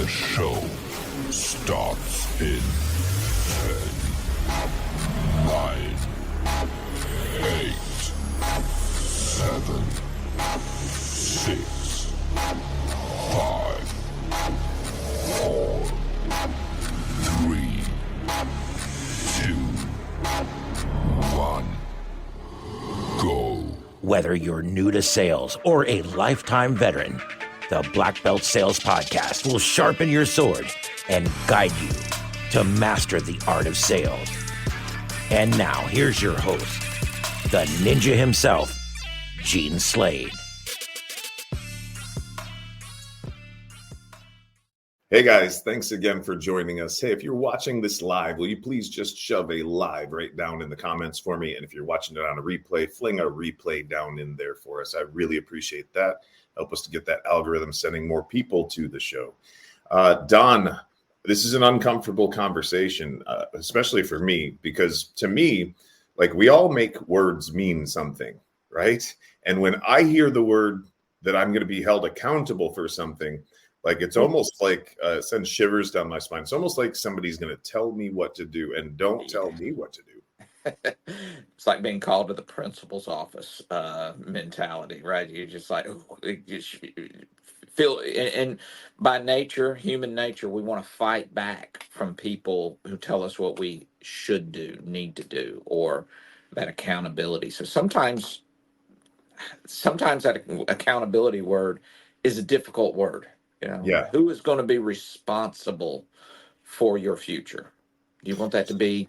The show starts in 10, 9, 8, 7, 6, 5, 4, 3, 2, 1, go. Whether you're new to sales or a lifetime veteran, the Blackbelt Sales Podcast will sharpen your sword and guide you to master the art of sales. And now, here's your host, the ninja himself, Slade. Hey guys, thanks again for joining us. Hey, if you're watching this live, will you please just shove a live right down in the comments for me? And if you're watching it on a replay, fling a replay down in there for us. I really appreciate that. Help us to get that algorithm sending more people to the show. Don, this is an uncomfortable conversation, especially for me, because to me, like, we all make words mean something, right? And when I hear the word that I'm going to be held accountable for something, like, it's almost like it sends shivers down my spine. It's almost like somebody's going to tell me what to do and don't tell me what to do. It's like being called to the principal's office mentality, right? You're just like, you feel, and by nature, human nature, we want to fight back from people who tell us what we should do, need to do, or that accountability. So sometimes that accountability word is a difficult word. You know, Yeah. Who is going to be responsible for your future? Do you want that to be,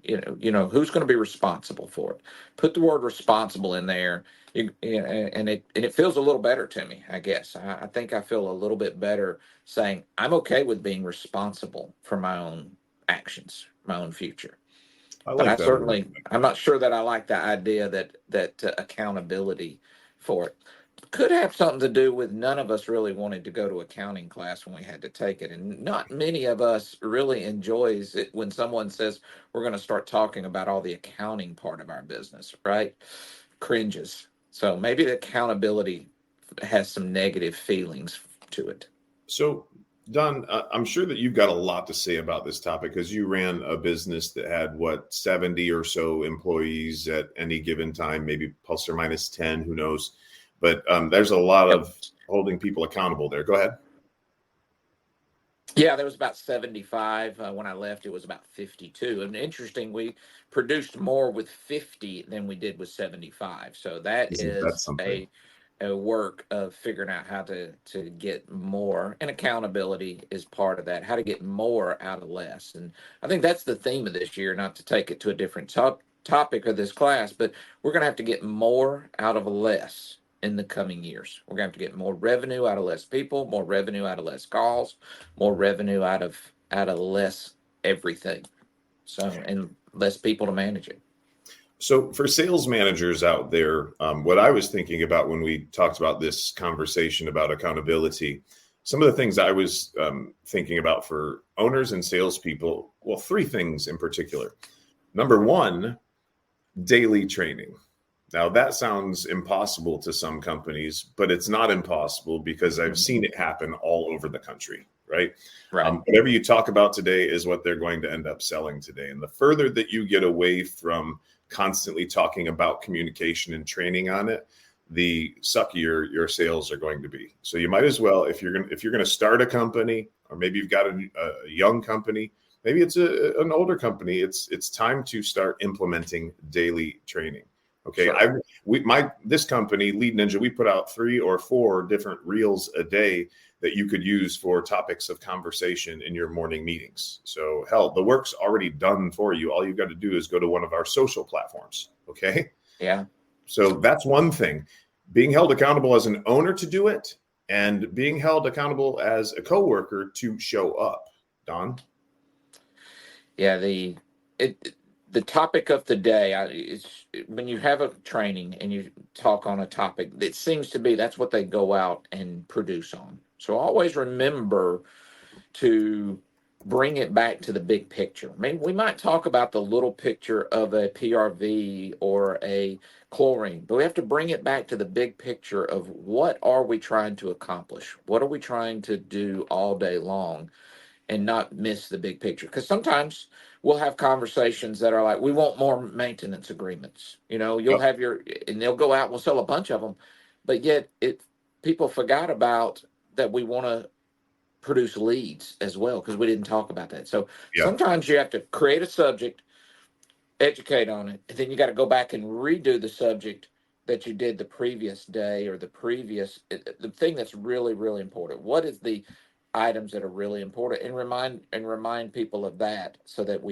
who's going to be responsible for it? Put the word responsible in there, and it feels a little better to me, I guess. I think I feel a little bit better saying I'm okay with being responsible for my own actions, my own future. Like But I'm not sure that I like the idea that accountability for it could have something to do with none of us really wanted to go to accounting class when we had to take it. And not many of us really enjoys it when someone says we're going to start talking about all the accounting part of our business, right? Cringes. So maybe the accountability has some negative feelings to it. So, Don, I'm sure that you've got a lot to say about this topic because you ran a business that had, 70 or so employees at any given time, maybe plus or minus 10, who knows? But there's a lot of holding people accountable there. Go ahead. Yeah, there was about 75. When I left, it was about 52. And interesting, we produced more with 50 than we did with 75. So that is a work of figuring out how to get more. And accountability is part of that, how to get more out of less. And I think that's the theme of this year, not to take it to a different topic of this class, but we're going to have to get more out of less in the coming years. We're going to have to get more revenue out of less people, more revenue out of less calls, more revenue out of less everything. So, and less people to manage it. So for sales managers out there, what I was thinking about when we talked about this conversation about accountability, some of the things I was thinking about for owners and salespeople, well, 3 things in particular. Number 1, daily training. Now, that sounds impossible to some companies, but it's not impossible because I've seen it happen all over the country, right? Whatever you talk about today is what they're going to end up selling today. And the further that you get away from constantly talking about communication and training on it, the suckier your sales are going to be. So you might as well, if you're going to start a company, or maybe you've got a young company, maybe it's an older company, it's time to start implementing daily training. Okay, sure. This company, Lead Ninja, we put out 3 or 4 different reels a day that you could use for topics of conversation in your morning meetings. So hell, the work's already done for you. All you've got to do is go to one of our social platforms. Okay. Yeah. So that's one thing. Being held accountable as an owner to do it, and being held accountable as a coworker to show up. Don? Yeah, the topic of the day is when you have a training and you talk on a topic, it seems to be that's what they go out and produce on. So always remember to bring it back to the big picture. I mean, we might talk about the little picture of a PRV or a chlorine, but we have to bring it back to the big picture of what are we trying to accomplish? What are we trying to do all day long and not miss the big picture? Because sometimes we'll have conversations that are like, we want more maintenance agreements. You know, you'll Yep. have and they'll go out and we'll sell a bunch of them, but yet people forgot about that we want to produce leads as well, because we didn't talk about that. So Yeah. sometimes you have to create a subject, educate on it, and then you got to go back and redo the subject that you did the previous day or the thing that's really, really important. What is the items that are really important, and remind people of that, so that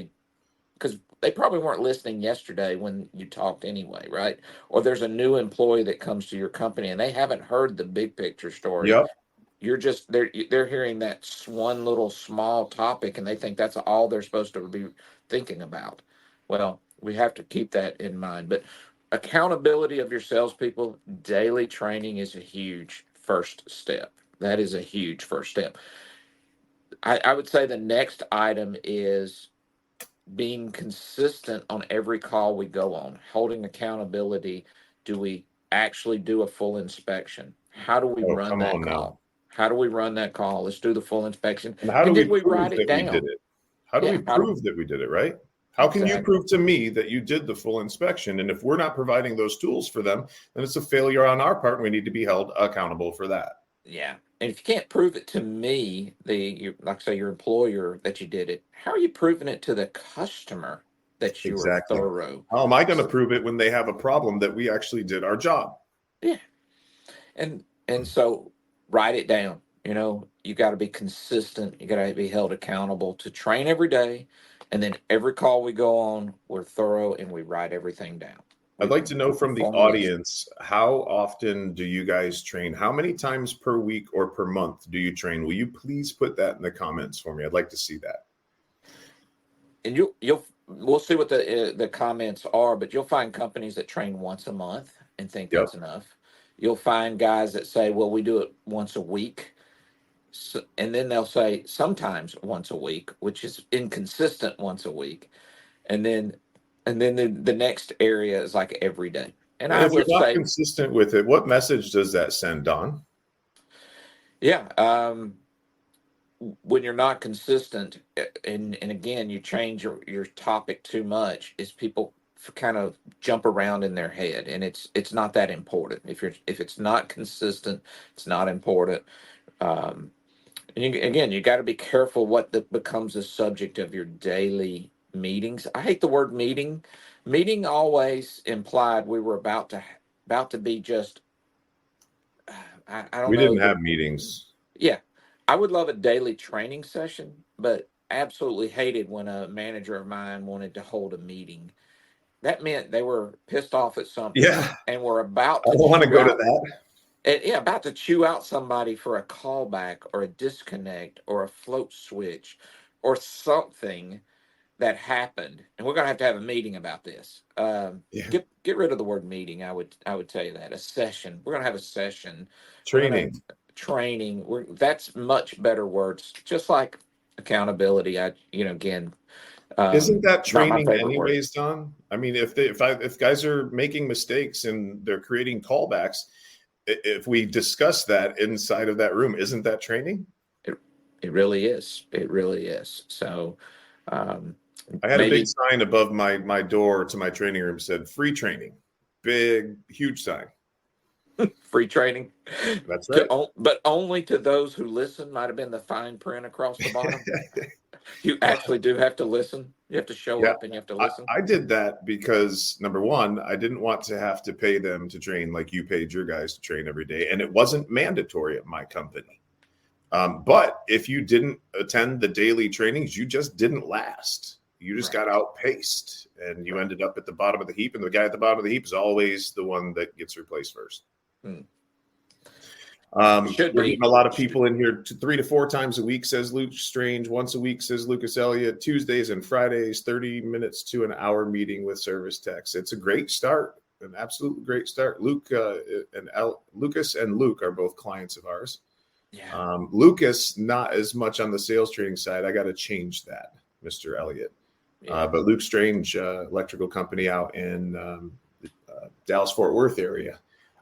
because they probably weren't listening yesterday when you talked anyway, right? Or there's a new employee that comes to your company and they haven't heard the big picture story. Yep. They're hearing that one little small topic and they think that's all they're supposed to be thinking about. Well, we have to keep that in mind. But accountability of your salespeople, daily training is a huge first step. That is a huge first step. I would say the next item is being consistent on every call we go on, holding accountability. Do we actually do a full inspection? How do we Oh, run come that on now. call? How do we run that call? Let's do the full inspection. And how do And we did we prove write it that we did down? it? How do we Yeah. prove that we did it, right? How can you Exactly. prove to me that you did the full inspection? And if we're not providing those tools for them, then it's a failure on our part, and we need to be held accountable for that. Yeah. And if you can't prove it to me, like I say, your employer, that you did it, how are you proving it to the customer that you were Exactly. thorough? How am I going to prove it when they have a problem that we actually did our job? Yeah. And so write it down. You know, you got to be consistent. You got to be held accountable to train every day. And then every call we go on, we're thorough and we write everything down. I'd like to know from the Perform the list. audience, how often do you guys train? How many times per week or per month do you train? Will you please put that in the comments for me? I'd like to see that. And we'll see what the comments are, but you'll find companies that train once a month and think Yep. that's enough. You'll find guys that say, well, we do it once a week. So, and then they'll say sometimes once a week, which is inconsistent once a week. And then the next area is like every day. And And I if you're will not say, consistent with it, what message does that send, Don? yeah, when you're not consistent, and again, you change your topic too much, is people kind of jump around in their head, and it's not that important. If it's not consistent, it's not important. And again, you got to be careful what becomes the subject of your daily meetings. I hate the word meeting. Meeting always implied we were about to be just. I don't We know didn't the. have meetings. Yeah, I would love a daily training session, but absolutely hated when a manager of mine wanted to hold a meeting. That meant they were pissed off at something Yeah, and were about I to don't want to chew go to out. that. Yeah, about to chew out somebody for a callback or a disconnect or a float switch or something that happened, and we're going to have a meeting about this. Yeah. Get rid of the word meeting. I would tell you that a session. We're going to have a session. We're going to Training. training. That's much better words. Just like accountability. Again, Isn't that not my training favorite word. anyways, Don? I mean, if guys are making mistakes and they're creating callbacks, if we discuss that inside of that room, isn't that training? It really is. It really is. So I had a big maybe sign above my door to my training room said free training. Big, huge sign. free training. That's right. But only to those who listen. Might have been the fine print across the bottom. You actually do have to listen. You have to show Yeah, up and you have to listen. I did that because number one, I didn't want to have to pay them to train like you paid your guys to train every day. And it wasn't mandatory at my company. But if you didn't attend the daily trainings, you just didn't last. You just got outpaced and you ended up at the bottom of the heap. And the guy at the bottom of the heap is always the one that gets replaced first. We're getting a lot of people in here 3 to 4 times a week, says Luke Strange. Once a week, says Lucas Elliott. Tuesdays and Fridays, 30 minutes to an hour meeting with service techs. It's a great start, an absolute great start. Lucas and Luke are both clients of ours. Yeah. Lucas, not as much on the sales training side. I got to change that, Mr. Elliott. Yeah. But Luke Strange, electrical company out in Dallas Fort Worth area.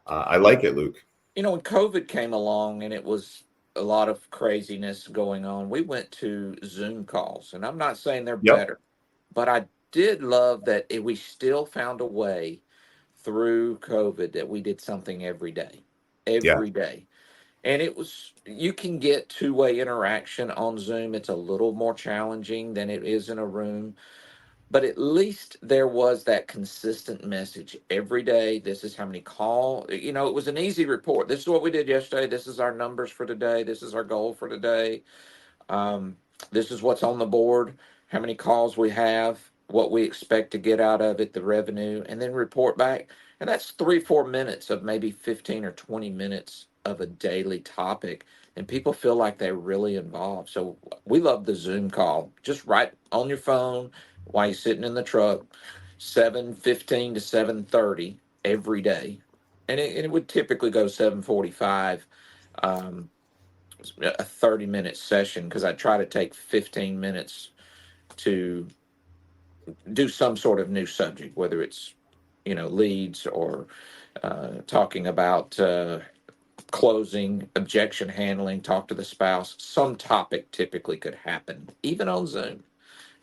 I like it, Luke. When COVID came along and it was a lot of craziness going on, we went to Zoom calls, and I'm not saying they're Yep. better, but I did love that we still found a way through COVID that we did something every day, Yeah. every day. And you can get two-way interaction on Zoom. It's a little more challenging than it is in a room, but at least there was that consistent message every day. This is how many it was an easy report. This is what we did yesterday. This is our numbers for today. This is our goal for today. Um, this is what's on the board, how many calls we have, what we expect to get out of it, the revenue, and then report back. And that's 3-4 minutes of maybe 15 or 20 minutes of a daily topic. And people feel like they're really involved. So we love the Zoom call. Just right on your phone while you're sitting in the truck, 7:15 to 7:30 every day. And it would typically go 7:45. A 30-minute session because I try to take 15 minutes to do some sort of new subject, whether it's leads or talking about closing, objection handling, talk to the spouse. Some topic typically could happen even on Zoom,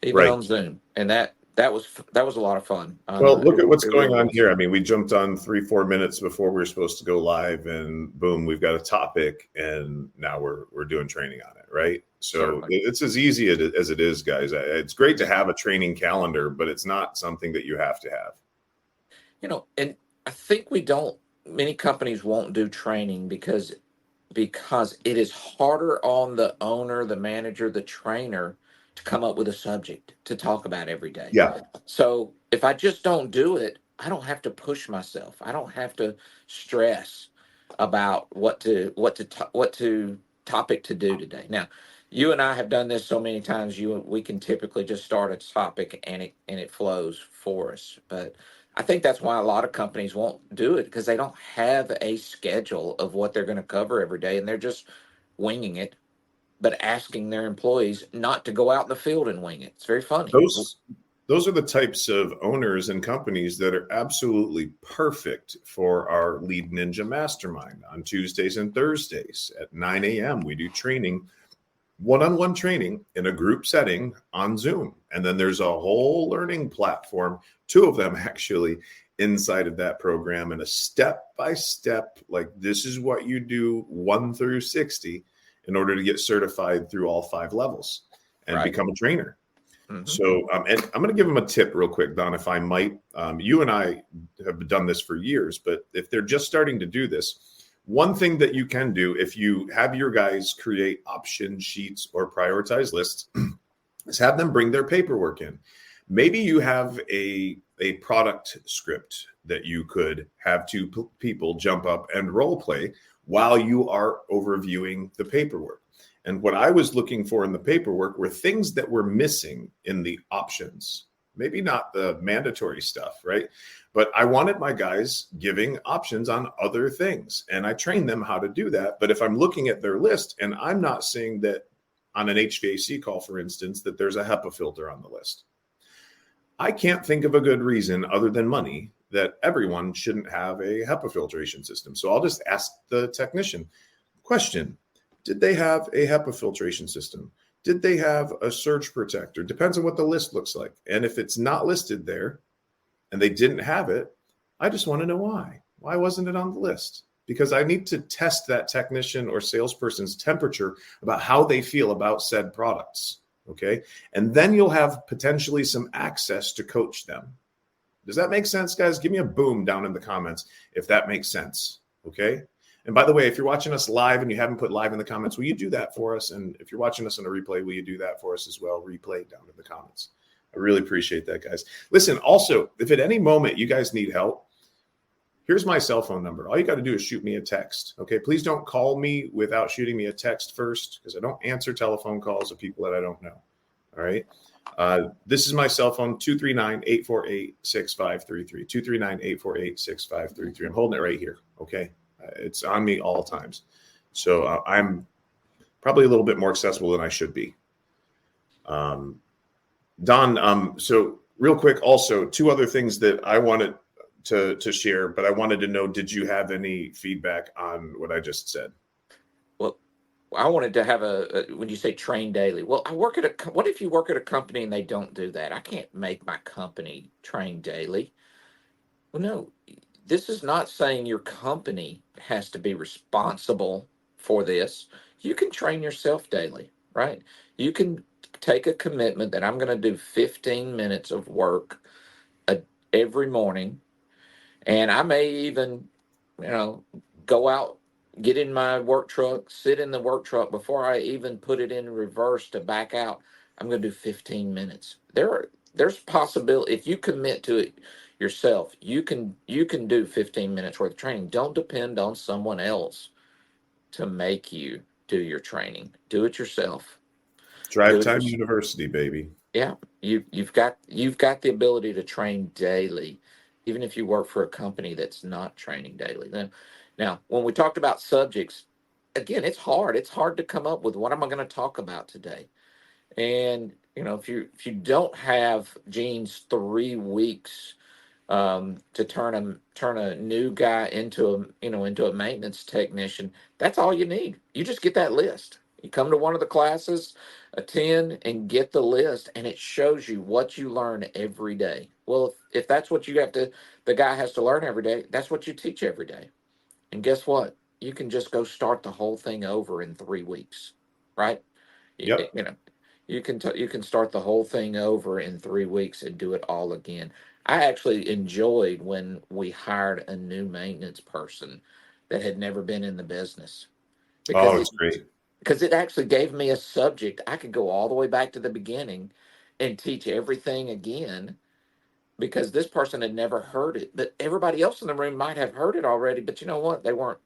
Right. and that was a lot of fun. Well, look at what's it going really on was. here. I mean, we jumped on 3-4 minutes before we were supposed to go live, and boom, we've got a topic, and now we're doing training on it, right? So Certainly. it's as easy as it is, guys. It's great to have a training calendar, but it's not something that you have to have. And I think many companies won't do training because it is harder on the owner, the manager, the trainer to come up with a subject to talk about every day. Yeah. So if I just don't do it, I don't have to push myself. I don't have to stress about what topic to do today. Now, you and I have done this so many times. We can typically just start a topic and it flows for us. But I think that's why a lot of companies won't do it because they don't have a schedule of what they're going to cover every day, and they're just winging it, but asking their employees not to go out in the field and wing it. It's very funny. Those are the types of owners and companies that are absolutely perfect for our Lead Ninja Mastermind on Tuesdays and Thursdays at 9 a.m. We do training, one-on-one training in a group setting on Zoom. And then there's a whole learning platform, 2 of them actually, inside of that program, and a step-by-step, like this is what you do 1 through 60 in order to get certified through all 5 levels and become a trainer. Mm-hmm. So, and I'm going to give them a tip real quick, Don, if I might. You and I have done this for years, but if they're just starting to do this, one thing that you can do if you have your guys create option sheets or prioritize lists is have them bring their paperwork in. Maybe you have a product script that you could have 2 people jump up and role play while you are overviewing the paperwork. And what I was looking for in the paperwork were things that were missing in the options. Maybe not the mandatory stuff, right? But I wanted my guys giving options on other things. And I trained them how to do that. But if I'm looking at their list and I'm not seeing that on an HVAC call, for instance, that there's a HEPA filter on the list, I can't think of a good reason other than money that everyone shouldn't have a HEPA filtration system. So I'll just ask the technician, question, did they have a HEPA filtration system? Did they have a surge protector? Depends on what the list looks like. And if it's not listed there and they didn't have it, I just want to know why. Why wasn't it on the list? Because I need to test that technician or salesperson's temperature about how they feel about said products. Okay. And then you'll have potentially some access to coach them. Does that make sense, guys? Give me a boom down in the comments if that makes sense. Okay. And by the way, if you're watching us live and you haven't put live in the comments, will you do that for us? And if you're watching us on a replay, will you do that for us as well? Replay down in the comments. I really appreciate that, guys. Listen, also, if at any moment you guys need help, here's my cell phone number. All you got to do is shoot me a text. Okay. Please don't call me without shooting me a text first, because I don't answer telephone calls of people that I don't know. All right. This is my cell phone, 239-848-6533, 239-848-6533. I'm holding it right here. Okay. It's on me all times. So I'm probably a little bit more accessible than I should be. Don, so real quick, also 2 other things that I wanted to share, but I wanted to know, did you have any feedback on what I just said? Well, I wanted to have when you say train daily, well, what if you work at a company and they don't do that? I can't make my company train daily. Well, no, this is not saying your company has to be responsible for this. You can train yourself daily, right? You can take a commitment that I'm going to do 15 minutes of work every morning. And I may even, go out, get in my work truck, sit in the work truck before I even put it in reverse to back out. I'm going to do 15 minutes. There's possibility if you commit to it yourself, you can do 15 minutes worth of training. Don't depend on someone else to make you do your training. Do it yourself. Drive Time University, baby. Yeah, you've got the ability to train daily, even if you work for a company that's not training daily. Now, when we talked about subjects, again, it's hard. It's hard to come up with what am I going to talk about today. And if you don't have Gene's 3 weeks to turn a new guy into a maintenance technician, that's all you need. You just get that list. You come to one of the classes, attend, and get the list, and it shows you what you learn every day. Well, if that's what the guy has to learn every day, that's what you teach every day. And guess what? You can just go start the whole thing over in 3 weeks, right? Yep. You can start the whole thing over in 3 weeks and do it all again. I actually enjoyed when we hired a new maintenance person that had never been in the business. It's great. Because it actually gave me a subject. I could go all the way back to the beginning and teach everything again because this person had never heard it. But everybody else in the room might have heard it already, but you know what? They weren't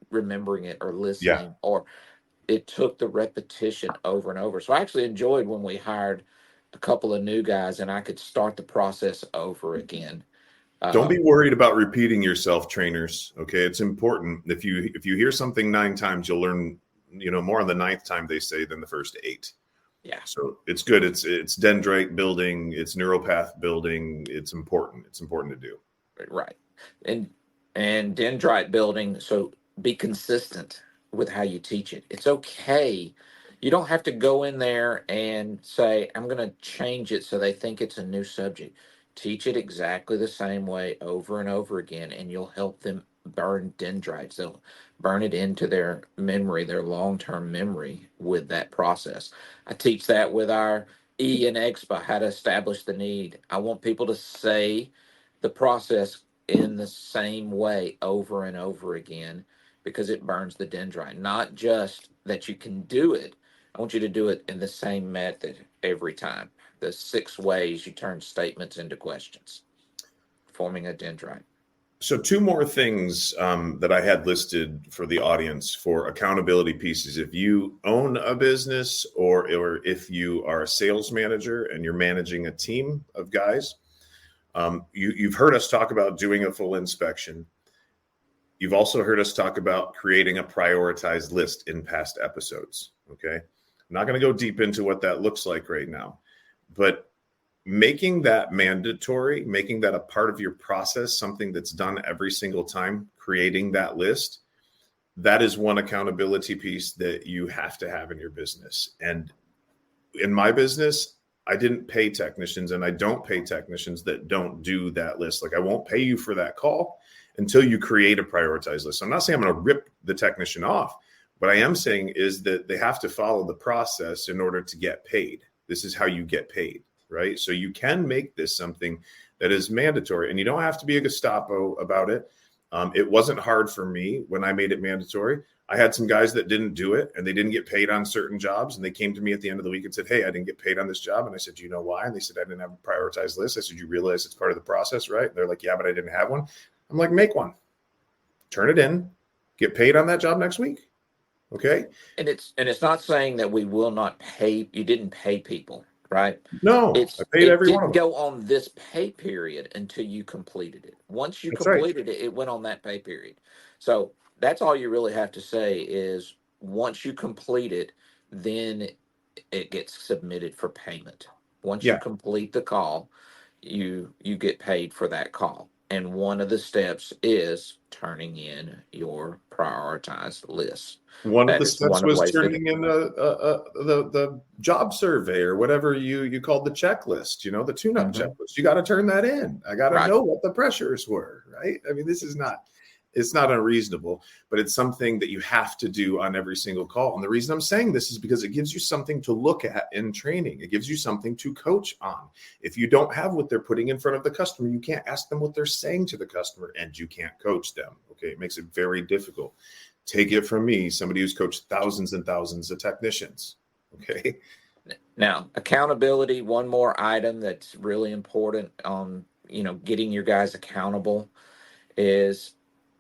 remembering it or listening, or it took the repetition over and over. So I actually enjoyed when we hired a couple of new guys and I could start the process over again. Don't be worried about repeating yourself, trainers. Okay, it's important. If you hear something 9 times, you'll learn more on the 9th time, they say, than the first 8. Yeah. So it's good. It's dendrite building. It's neuropath building. It's important. It's important to do. Right. And dendrite building. So be consistent with how you teach it. It's okay. You don't have to go in there and say, I'm going to change it so they think it's a new subject. Teach it exactly the same way over and over again, and you'll help them burn dendrites. They'll burn it into their memory, their long-term memory with that process. I teach that with our E and EXPA, how to establish the need. I want people to say the process in the same way over and over again because it burns the dendrite. Not just that you can do it. I want you to do it in the same method every time. The 6 ways you turn statements into questions, forming a dendrite. So 2 more things that I had listed for the audience for accountability pieces. If you own a business or if you are a sales manager and you're managing a team of guys, you've heard us talk about doing a full inspection. You've also heard us talk about creating a prioritized list in past episodes. Okay. I'm not going to go deep into what that looks like right now, but making that mandatory, making that a part of your process, something that's done every single time, creating that list, that is one accountability piece that you have to have in your business. And in my business, I didn't pay technicians, and I don't pay technicians that don't do that list. Like, I won't pay you for that call until you create a prioritized list. So I'm not saying I'm going to rip the technician off. What I am saying is that they have to follow the process in order to get paid. This is how you get paid, right? So you can make this something that is mandatory, and you don't have to be a Gestapo about it. It wasn't hard for me when I made it mandatory. I had some guys that didn't do it, and they didn't get paid on certain jobs. And they came to me at the end of the week and said, hey, I didn't get paid on this job. And I said, do you know why? And they said, I didn't have a prioritized list. I said, you realize it's part of the process, right? And they're like, yeah, but I didn't have one. I'm like, make one, turn it in, get paid on that job next week. Okay. And it's not saying that we will not pay. You didn't pay people, right? No, I paid every one of them. It didn't go on this pay period until you completed it. Once you completed it, it went on that pay period. So that's all you really have to say is once you complete it, then it gets submitted for payment. Once you Yeah. complete the call, you get paid for that call. And one of the steps is turning in your prioritized list. One of That the is steps one of the was ways to turning in the job survey or whatever you called the checklist, the tune-up checklist. You got to turn that in. I got to know what the pressures were, right? I mean, it's not unreasonable, but it's something that you have to do on every single call. And the reason I'm saying this is because it gives you something to look at in training. It gives you something to coach on. If you don't have what they're putting in front of the customer, you can't ask them what they're saying to the customer, and you can't coach them. Okay, it makes it very difficult. Take it from me, somebody who's coached thousands and thousands of technicians. Okay. Now, accountability, one more item that's really important on, getting your guys accountable is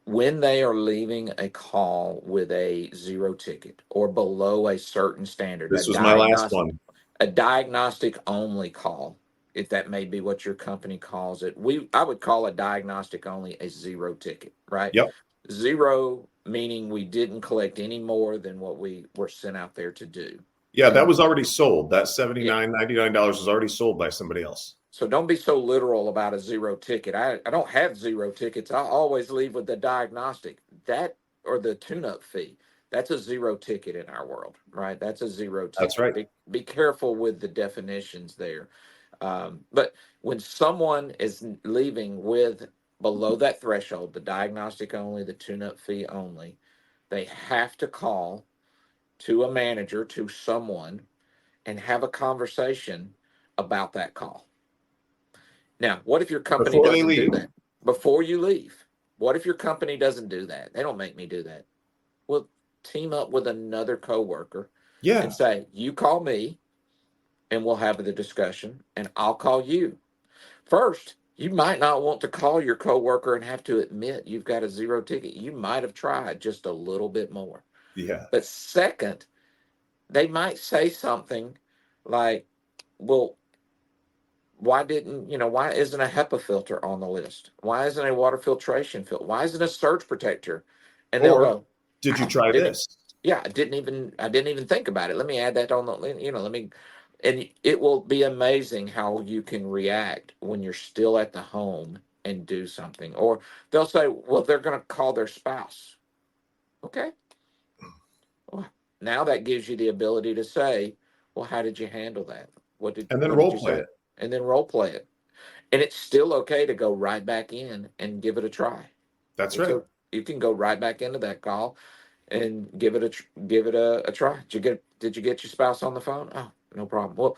when they are leaving a call with a zero ticket or below a certain standard, This was my last one. A diagnostic only call, if that may be what your company calls it. I would call a diagnostic only a zero ticket, right? Yep. Zero meaning we didn't collect any more than what we were sent out there to do. Yeah, that was already sold. That $99 was already sold by somebody else. So don't be so literal about a zero ticket. I don't have zero tickets. I always leave with the diagnostic. That or the tune-up fee. That's a zero ticket in our world, right? That's a zero ticket. That's right. Be careful with the definitions there. But when someone is leaving with below that threshold, the diagnostic only, the tune-up fee only, they have to call to a manager, to someone, and have a conversation about that call. Now, what if your company doesn't do that before you leave? What if your company doesn't do that? They don't make me do that. Well, team up with another coworker and say, you call me and we'll have the discussion, and I'll call you. First, you might not want to call your coworker and have to admit you've got a zero ticket. You might have tried just a little bit more. Yeah. But second, they might say something like, well, why isn't a HEPA filter on the list? Why isn't a water filtration filter? Why isn't a surge protector? And they'll go, did you try this? Yeah, I didn't even think about it. Let me add that on and it will be amazing how you can react when you're still at the home and do something. Or they'll say, well, they're going to call their spouse. Okay. Well, now that gives you the ability to say, well, how did you handle that? And then role play it. And then role play it. And it's still okay to go right back in and give it a try. That's right. You can go right back into that call and give it a try. Did you get your spouse on the phone? Oh, no problem. Well,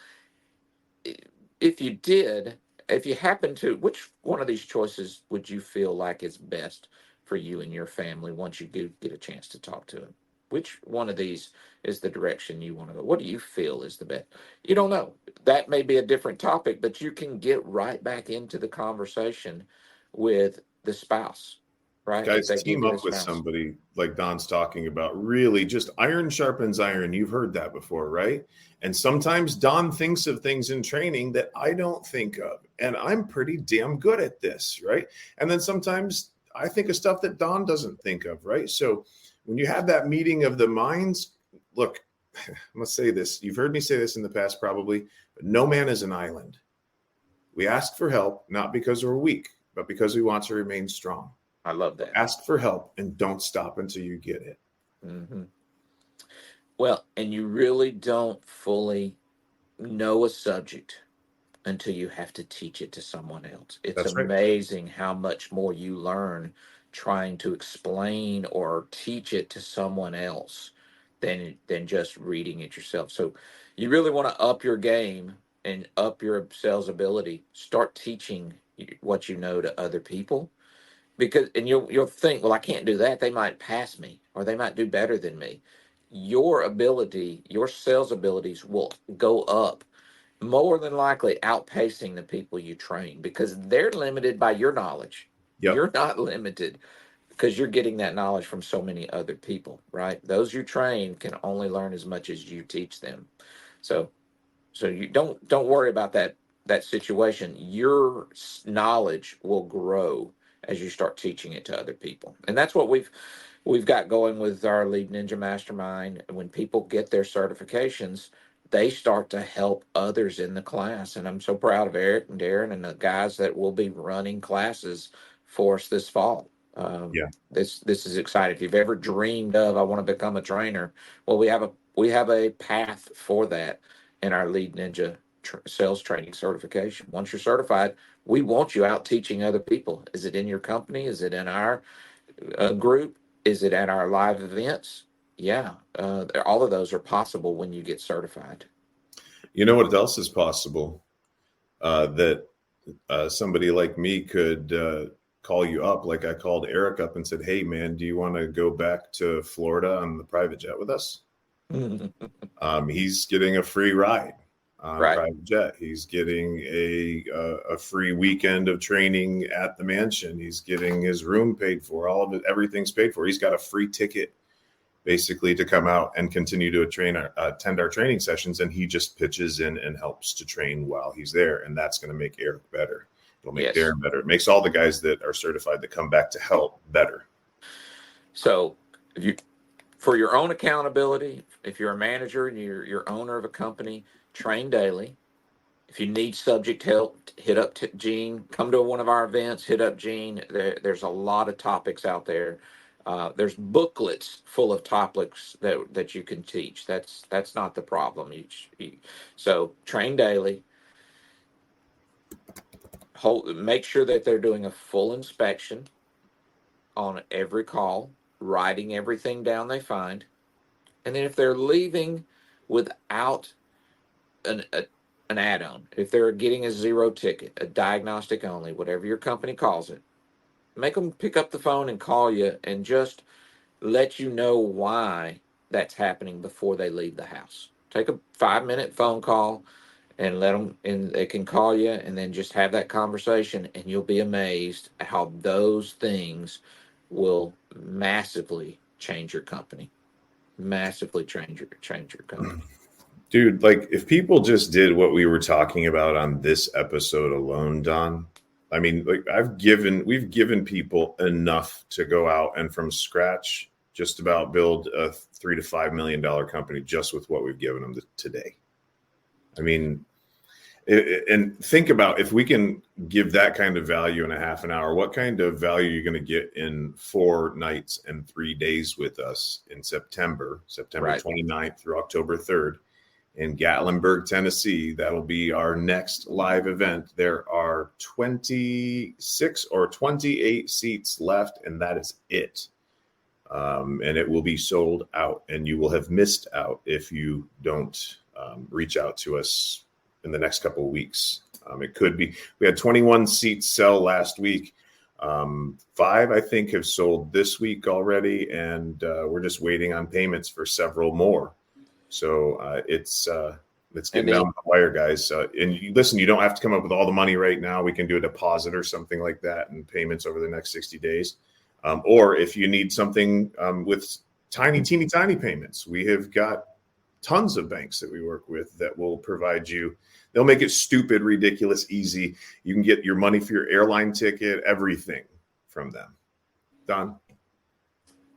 if you happen to, which one of these choices would you feel like is best for you and your family once you do get a chance to talk to them? Which one of these is the direction you want to go? What do you feel is the best? You don't know. That may be a different topic, but you can get right back into the conversation with the spouse, right? Guys, team up with somebody like Don's talking about. Really, just iron sharpens iron. You've heard that before, right? And sometimes Don thinks of things in training that I don't think of. And I'm pretty damn good at this, right? And then sometimes I think of stuff that Don doesn't think of, right? So when you have that meeting of the minds, look, I'm going to say this. You've heard me say this in the past probably, but no man is an island. We ask for help, not because we're weak, but because we want to remain strong. I love that. Ask for help and don't stop until you get it. Mm-hmm. Well, and you really don't fully know a subject until you have to teach it to someone else. It's amazing how much more you learn trying to explain or teach it to someone else than just reading it yourself. So you really want to up your game and up your sales ability. Start teaching what you know to other people, because you'll think, well, I can't do that. They might pass me or they might do better than me. Your sales abilities will go up, more than likely outpacing the people you train, because they're limited by your knowledge. Yep. You're not limited because you're getting that knowledge from so many other people, right? Those you train can only learn as much as you teach them. So you don't worry about that situation. Your knowledge will grow as you start teaching it to other people. And that's what we've we've got going with our Lead Ninja Mastermind. When people get their certifications, they start to help others in the class. And I'm so proud of Eric and Darren and the guys that will be running classes for us this fall. Yeah. This is exciting. If you've ever dreamed of, I want to become a trainer, well, we have a path for that in our Lead Ninja sales training certification. Once you're certified, we want you out teaching other people. Is it in your company? Is it in our group? Is it at our live events? Yeah, all of those are possible when you get certified. You know what else is possible? That somebody like me could call you up, like I called Eric up and said, "Hey, man, do you want to go back to Florida on the private jet with us?" He's getting a free ride on Right. private jet. He's getting a free weekend of training at the mansion. He's getting his room paid for. All of it, everything's paid for. He's got a free ticket basically to come out and continue to attend our training sessions. And he just pitches in and helps to train while he's there. And that's going to make Eric better. It'll make Darren better. It makes all the guys that are certified that come back to help better. So if you, for your own accountability, if you're a manager and you're owner of a company, train daily. If you need subject help, hit up Gene. Come to one of our events, hit up Gene. There's a lot of topics out there. There's booklets full of topics that you can teach. That's not the problem. So train daily. Make sure that they're doing a full inspection on every call, writing everything down they find, and then if they're leaving without an add-on, if they're getting a zero ticket, a diagnostic only, whatever your company calls it, make them pick up the phone and call you and just let you know why that's happening before they leave the house. Take a 5-minute phone call and let them, and they can call you and then just have that conversation, and you'll be amazed how those things will massively change your company. Massively change your company. Dude, like if people just did what we were talking about on this episode alone, Don, I mean, like we've given people enough to go out and from scratch just about build a $3 to $5 million company just with what we've given them today. I mean, and think about if we can give that kind of value in a half an hour, what kind of value are you going to get in 4 nights and 3 days with us in September right. 29th through October 3rd in Gatlinburg, Tennessee. That'll be our next live event. There are 26 or 28 seats left, and that is it. And it will be sold out, and you will have missed out if you don't reach out to us in the next couple of weeks. It could be, we had 21 seats sell last week. 5, I think, have sold this week already, and we're just waiting on payments for several more. So it's getting down the wire, guys. And listen, you don't have to come up with all the money right now. We can do a deposit or something like that and payments over the next 60 days. Or if you need something with teeny tiny payments, we have got tons of banks that we work with that will provide you. They'll make it stupid, ridiculous, easy. You can get your money for your airline ticket, everything from them. Don?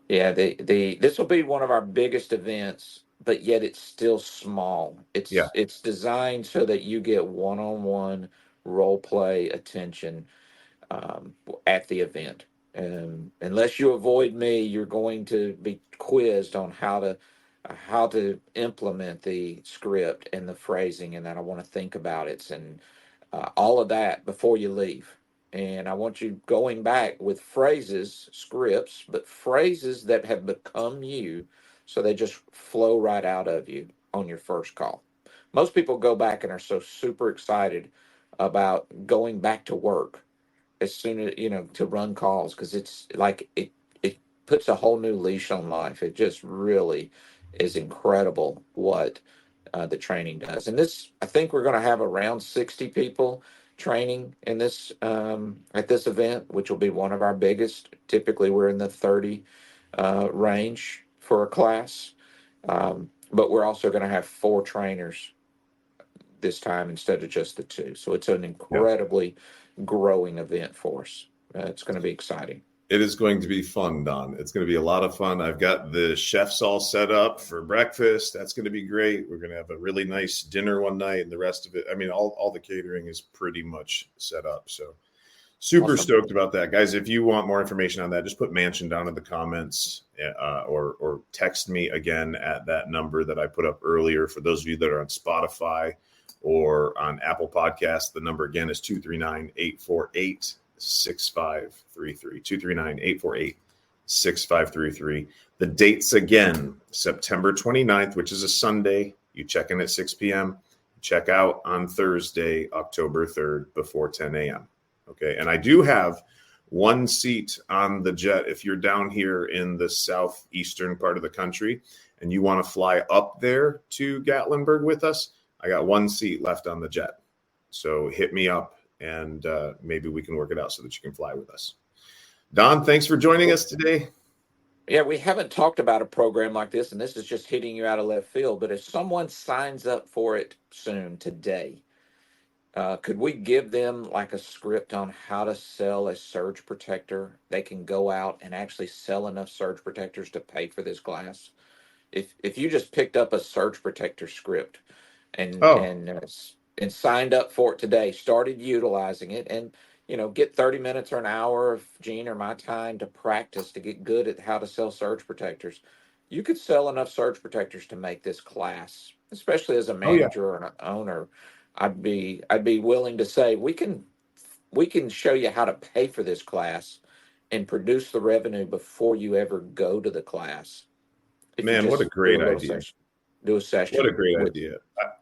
Yeah, this will be one of our biggest events, but yet it's still small. It's designed so that you get one-on-one role play attention at the event. Unless you avoid me, you're going to be quizzed on how to implement the script and the phrasing, and that I want to think about it and all of that before you leave. And I want you going back with phrases, scripts, but phrases that have become you, so they just flow right out of you on your first call. Most people go back and are so super excited about going back to work as soon as, to run calls, because it's like it puts a whole new leash on life. It just really is incredible what the training does. And this, I think we're going to have around 60 people training in this at this event, which will be one of our biggest. Typically, we're in the 30 range for a class, but we're also going to have 4 trainers this time instead of just the 2. So it's an incredibly growing event for us. It's going to be exciting. It is going to be fun, Don. It's going to be a lot of fun. I've got the chefs all set up for breakfast. That's going to be great. We're going to have a really nice dinner one night, and the rest of it, I mean, all the catering is pretty much set up. So super stoked about that. Guys, if you want more information on that, just put Mansion down in the comments or text me again at that number that I put up earlier. For those of you that are on Spotify or on Apple Podcasts, the number again is 239-848-6533. 239-848-6533. The dates again, September 29th, which is a Sunday. You check in at 6 p.m. Check out on Thursday, October 3rd before 10 a.m. Okay. And I do have one seat on the jet. If you're down here in the southeastern part of the country and you want to fly up there to Gatlinburg with us, I got one seat left on the jet. So hit me up and maybe we can work it out so that you can fly with us. Don, thanks for joining us today. Yeah, we haven't talked about a program like this, and this is just hitting you out of left field. But if someone signs up for it soon, today, could we give them like a script on how to sell a surge protector? They can go out and actually sell enough surge protectors to pay for this class. If you just picked up a surge protector script and signed up for it today, started utilizing it, and get 30 minutes or an hour of Gene or my time to practice to get good at how to sell surge protectors, you could sell enough surge protectors to make this class, especially as a manager or an owner. I'd be willing to say we can show you how to pay for this class and produce the revenue before you ever go to the class. Man, what a great idea. Do a session. What a great idea.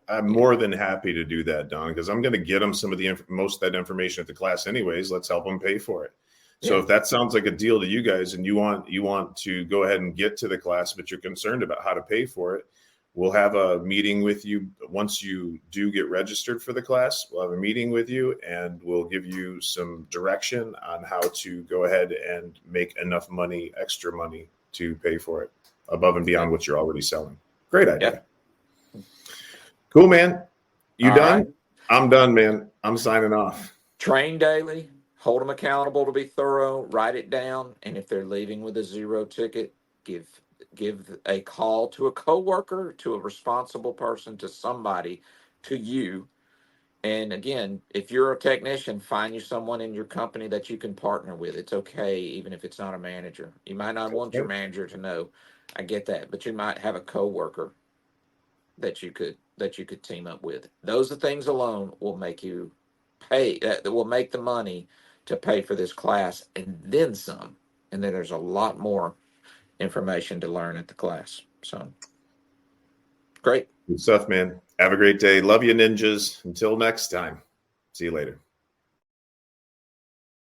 I'm more than happy to do that, Don, because I'm going to get them some of most of that information at the class anyways. Let's help them pay for it. So if that sounds like a deal to you guys and you want to go ahead and get to the class, but you're concerned about how to pay for it, we'll have a meeting with you once you do get registered for the class. We'll have a meeting with you and we'll give you some direction on how to go ahead and make enough money, extra money to pay for it above and beyond what you're already selling. Great idea. Yeah. Cool, man. You all done? Right. I'm done, man. I'm signing off. Train daily, hold them accountable to be thorough, write it down. And if they're leaving with a 0 ticket, give a call to a coworker, to a responsible person, to somebody, to you. And again, if you're a technician, find you someone in your company that you can partner with. It's okay, even if it's not a manager. You might not want your manager to know. I get that, but you might have a coworker that you could team up with. Those things alone will make you pay. That will make the money to pay for this class and then some. And then there's a lot more information to learn at the class. So great. Good stuff, man. Have a great day. Love you, ninjas. Until next time. See you later.